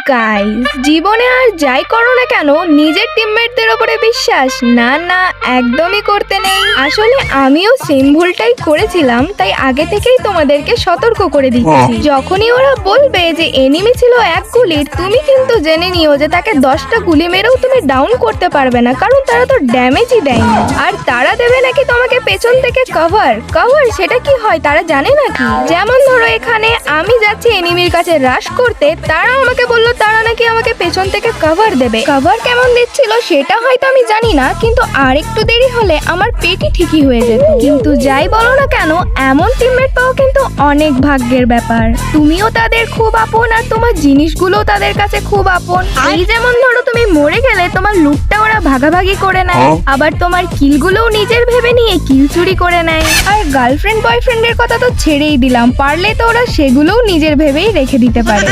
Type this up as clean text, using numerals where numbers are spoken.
Guys, জীবনে আর যাই করো না কেন নিজের টিমমেটদের উপরে বিশ্বাস না না একদমই করতে নেই। আসলে আমিও সেম ভুলটাই করেছিলাম, তাই আগে থেকেই তোমাদেরকে সতর্ক করে দিচ্ছি। যখনই ওরা বলবে যে এনিমি ছিল এক গুলির, তুমি কিন্তু জেনে নিও যে তাকে 10টা গুলি মেরেও তুমি ডাউন করতে পারবে না, কারণ তারা তো ড্যামেজই দেয়নি। আর তারা দেবে নাকি তোমাকে পেছন থেকে কভার। সেটা কি হয় তারা জানে নাকি? যেমন ধরো এখানে আমি যাচ্ছি এনিমির কাছে রাশ করতে, তারা আমাকে বললো তারা নাকি আমাকে পেছন থেকে কভার দেবে। কভার কেমন দিচ্ছিল সেটা হয়তো আমি জানি না, কিন্তু আর একটু দেরি হলে আমার পেটই ঠিকই হয়ে যেত। কিন্তু যাই বলো না কেন, এমন টিমমেট পাওয়া কিন্তু অনেক ভাগ্যের ব্যাপার। তুমিও তাদের খুব আপন আর তোমার জিনিসগুলো তাদের কাছে খুব আপন। এই যেমন ধরো তুমি মরে গেলে তোমার লুটটা ওরা ভাগাভাগি করে নেয়, আবার তোমার কিলগুলোও নিজের ভেবে নিয়ে কিল চুরি করে নেয়। আর গার্লফ্রেন্ড বয়ফ্রেন্ডের কথা তো ছেড়েই দিলাম, পারলে তো ওরা সেগুলোও নিজের ভেবেই রেখে দিতে পারে।